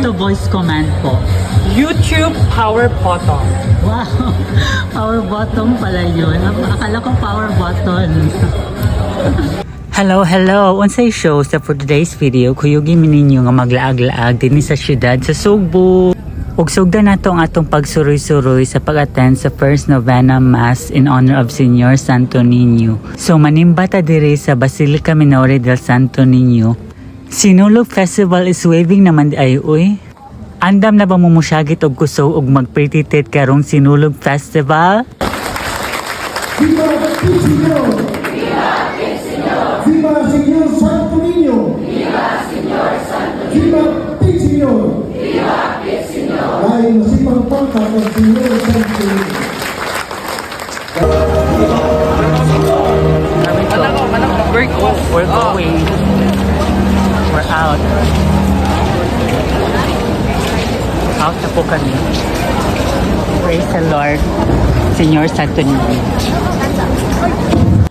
to voice command po? YouTube power button. Wow! Power button pala yun. Akala ko power button. Hello! Unsay show sa for today's video, kuyugi mininyo nga maglaag-laag din sa syudad sa Sugbo. Ug sugdan nato ang atong pagsuroy-suroy sa pag-attend sa First Novena Mass in honor of Señor Santo Niño. So manimbata diri sa Basilica Minore del Santo Niño. Sinulog Festival is waving naman di ay uy. Andam na ba mumusyagit og kuso og magpretitit karong Sinulog Festival? ¡Viva el Señor! ¡Viva el Señor! ¡Viva el Señor Santo Niño! ¡Viva el Señor Santo Niño! ¡Viva el Señor! ¡Viva el Señor! ¡Ay, nos iban panta con el Señor Santo Niño! We're going. We're out. Out na po kami. Praise the Lord. Señor Santo Niño.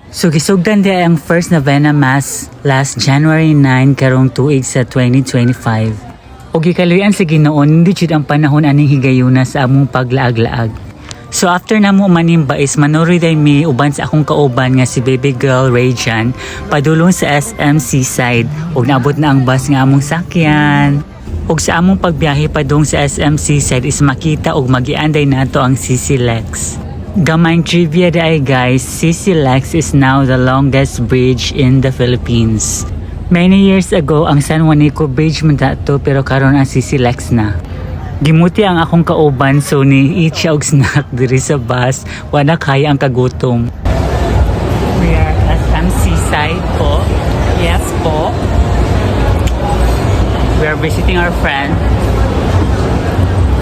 Sugisugdan di ang First Novena Mass last January 9 karong tuig sa 2025. O gikaluyan sa Ginoon, hindi jud ang panahon aning higayuna sa among paglaag-laag. So after na mo manimba is manuriday mi uban sa akong kauban nga si baby girl Rayjan padulong sa SM Seaside ug naabot na ang bus nga among sakyan. Ug sa among pagbiyahe padung sa SM Seaside is makita ug magianday nato ang CC Lex. Gamayng trivia day guys, CC Lex is now the longest bridge in the Philippines. Many years ago ang San Juanico Bridge man dato pero karon ang CC Lex na. Gimuti ang akong kauban so ni eat siya og snack diri sa bus, wala kaya ang kagutom. We are at SM Seaside po. Yes po. We are visiting our friend.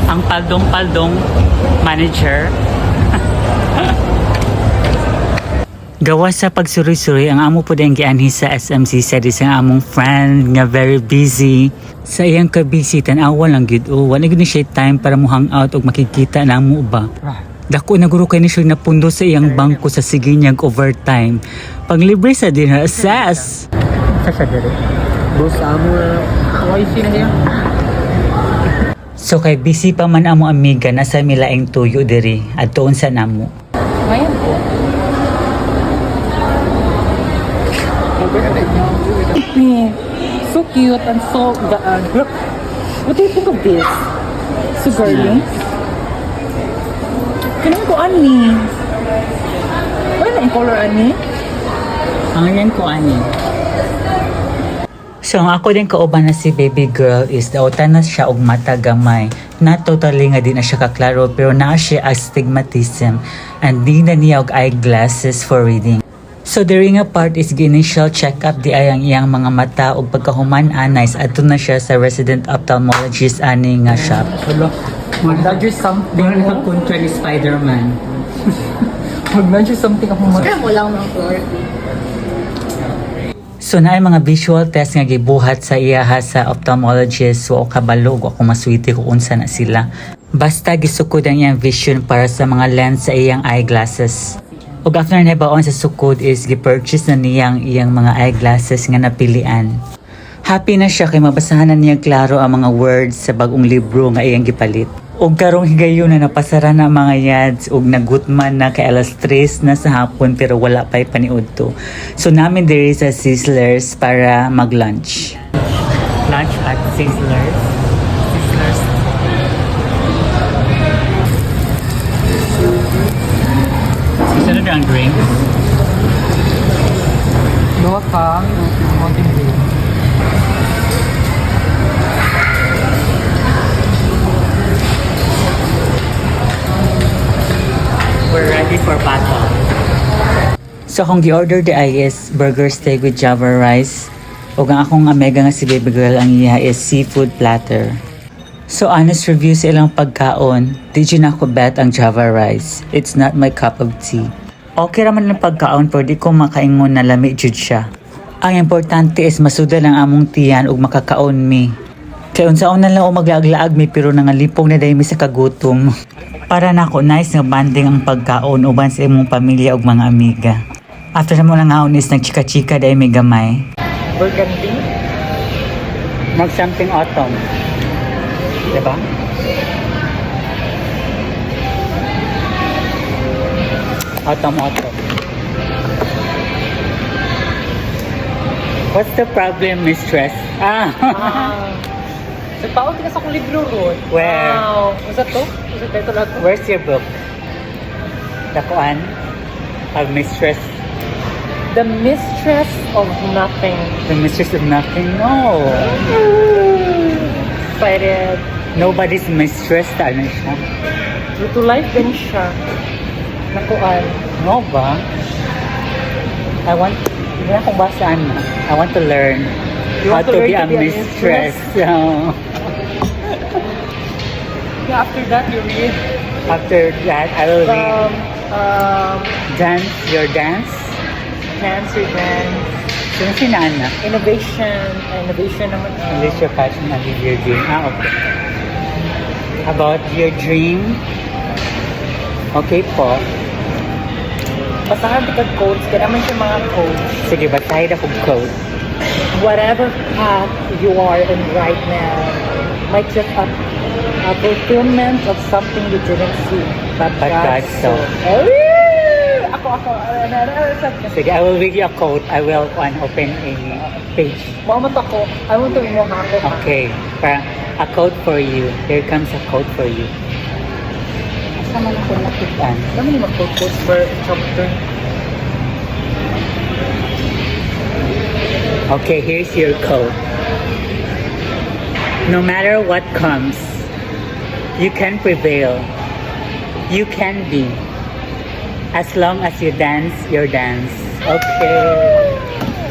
Ang paldong-paldong manager. Gawa sa pagsuroy-suroy ang amo po din gianhi sa SM Seaside isang among friend nga very busy. Sa iyang kabisi tan-awa lang gid o wala gid siya time para mo hang out og makikita namo ba. Dako na guro kay ni siya napundo sa iyang bangko sa Siginyag overtime. Panglibre sa dinner assess. Sa dere. Boss amo why sina niya? So kay busy pa man amo amiga nasa milaing tuyo diri adtoon sa namo. Ngayon po. So cute and so gaan. Look, what do you think of this? So girly. Kanang ko ani. Wala na yung color ani? Ang yan ko ani. So ang ako din kauban na si baby girl is dautan na siya og mata gamay. Not totally nga di na siya kaklaro pero naa siya astigmatism and di na niya og eyeglasses for reading. So during a part is initial check-up di ay ang iyang mga mata ug pagkahuman anais adto na siya sa resident ophthalmologist ani nga shop. Hello. Mag-nudge something. Doon nakakontra ni Spider-Man. Mag-nudge something ako mo. Kaya mo lang ng floor. So naay mga visual test nga gibuhat sa iyaha sa ophthalmologist so kabalo ug ako maswiti kung unsa na sila. Basta gisukod ang iyang vision para sa mga lens sa iyang eyeglasses. Ug after na baon sa sukod is gipurchase na niyang iyang mga eyeglasses nga napilian. Happy na siya kay mabasahan na niya klaro ang mga words sa bagong libro nga iyang gipalit. Ug karong higayon na napasara na ang mga yads ug nagutman na kay alas 3 na sa hapon pero wala pa'y paniudto. So namin diri sa Sizzlers para mag-lunch. Lunch at Sizzlers. Sizzlers. Sunod ang drinks. Lotang, mountain dew. We're ready for battle. So kung gi-order di ay is burger steak with java rice. O ang akong amega nga si baby girl ang iya is seafood platter. So honest review sa ilang pagkaon, di na ako bet ang java rice. It's not my cup of tea. Okay raman ang pagkaon pero di ko makaingon na lami jud siya. Ang importante is masudal ang among tiyan ug makakaon mi. Kaya unsaon na lang o maglaag-laag mi pero nangalipong na dayon mi sa kagutom. Para nako nice nga banding ang pagkaon uban sa imong pamilya ug mga amiga. After na mo lang ngaon is nagchika-chika dayon mi gamay. Burgundy. Mag something autumn. Diba? Autumn. What's the problem, mistress? Nagpaot ka sa akong libro ron. Where? Wow. Usa to? Usa ito lang to? Where's your book? Dakuan? Of mistress? The Mistress of Nothing. The mistress of nothing? No. Excited. Nobody's mistress. Ano siya? True to life din siya. Nakuan. No ba? Hindi na akong basaan na. I want to learn You how want to learn be a mistress. So, Yeah, after that you read after that, I will read dance, Your Dance. cancer dance, Sino si Nana? innovation naman. Unleash your passion and live your dream. Okay. About your dream. Okay po. Basahan ka quotes, kaya naman siya mga quotes. Sige, basahin akong quote. Whatever path you are in right now might just a fulfillment of something you didn't see. But God saw. Ako. Sige, I will read you a quote. I will open a page. Mamot ako. I want to mo ako. Okay. Parang, a quote for you. Here comes a quote for you. Asa man ako nakitaan? Dami ni mag-quotes for chapter. Okay, here's your quote. No matter what comes, you can prevail. You can be. As long as you dance your dance. Okay.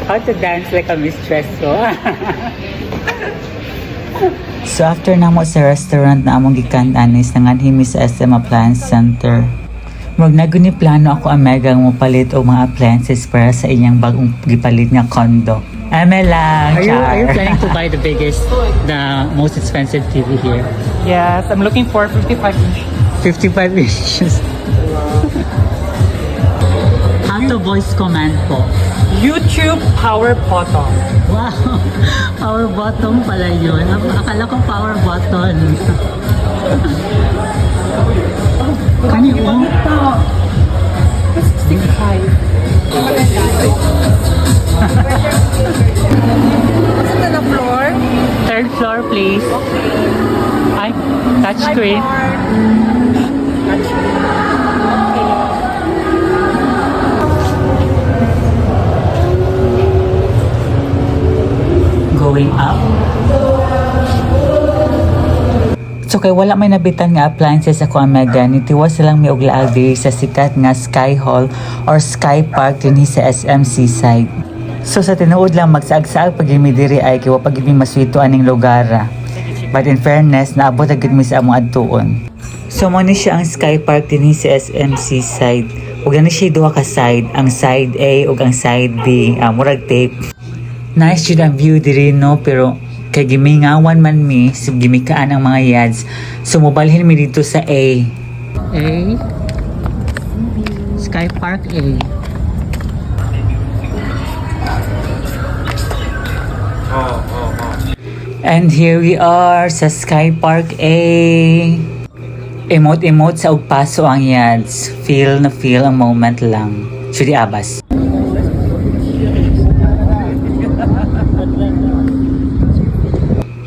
How to dance like a mistress ko. So after namo sa restaurant na among gikan-an is nanganhimi sa SM Appliance Center. Wag na guni plano ako amegang mopalit og mga appliances para sa inyang bagong gipalit nga condo. Ame lang. Are you planning to buy the biggest, the most expensive TV here? Yes, I'm looking for 55 inch. 55 inches. How to voice command po? YouTube power button. Wow! Power button pala yun. Akala ko power button. Kanino? 65. What's the floor? Third floor, please. Ay, touch screen. Going up. So kay wala may nabitan nga appliances ako ang mega nitiwas silang may uglaag diri sa sikat nga Sky Hall or Sky Park dinhi sa SM Seaside. So sa tinuod lang magsaag-saag pagimi diri ay kay wa pagimi maswito aning lugar. But in fairness naabot agad mi sa among adtuon. So mo ni siya ang Sky Park dinhi sa SM Seaside. Ug ani siya duha ka side, ang side A ug ang side B, murag tape. Nice jud ang view diri no pero kay gimingawan man mi sub gimikaan ang mga yads sumubalhin mi dito sa A Sky Park A. And here we are sa Sky Park A. Emote sa ugpaso ang yads, feel ang moment lang. Sudi abas.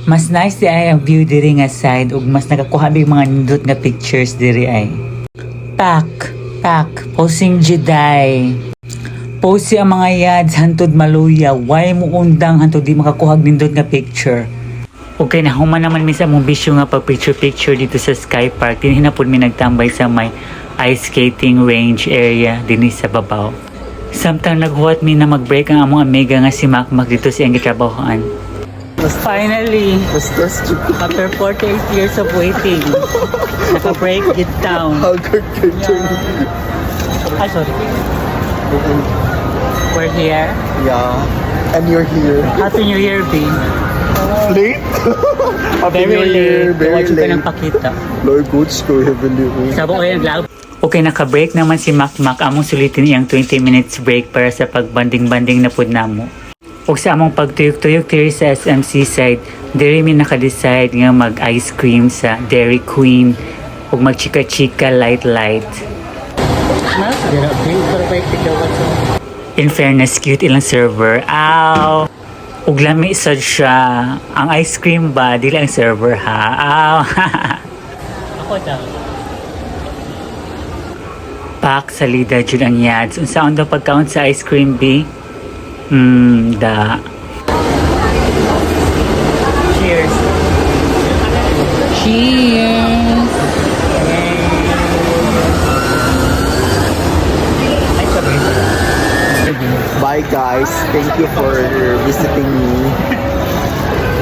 Mas nice di ay ang view diri nga side ug mas nakakuha big mga nindot nga pictures diri ay. Pak, posing Juday. Pose ang mga yads hantod maluya, why mo undang hantod di makakuha nindot nga picture. Okay na human naman mi sa mong bisyo nga pag picture dito sa Sky Park. Dinhi na pud mi nagtambay sa may ice skating range area dinhi sa babaw. Samtang naghuwat mi na mag-break ang among amiga nga si Macmac dito sa iyang gitrabahoan. Finally, after 48 years of waiting, naka-break it down. Ay, sorry. We're here. Yeah, and you're here. Happy New Year, B. Late? Happy Very New Year, late. very Huwag ka nang late. pakita. Lord, goods ko heavenly. Sabo ko yung vlog. Okay, naka-break naman si Macmac. Among sulitin iyang 20 minutes break para sa pagbanding-banding na pud namo. O sa among pagtuyok-tuyok diri sa SM Seaside, Diri mi naka-decide nga mag-ice cream sa Dairy Queen ug mag-chika-chika light. Mas, grabe. Pero may tigawan sa... In fairness, cute ilang server. Aw! Ug lami sad siya. Ang ice cream ba, dili ang server ha. Aw! Ako daw. Pak salida jud ang yads. Unsa daw pag-count sa ice cream B? Da. Cheers. Cheers! Ay, sabay. Bye guys. Thank you for visiting me.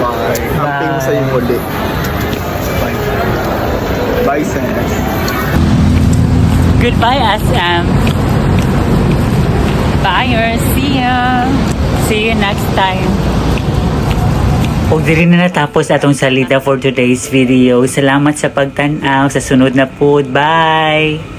Bye. Happy mo sa'yo ulit. Bye. Bye, Sense. Goodbye, SM. Bye, see ya. See you next time. O diri na natapos atong salida for today's video. Salamat sa pagtan-aw. Sa sunod na po. Bye!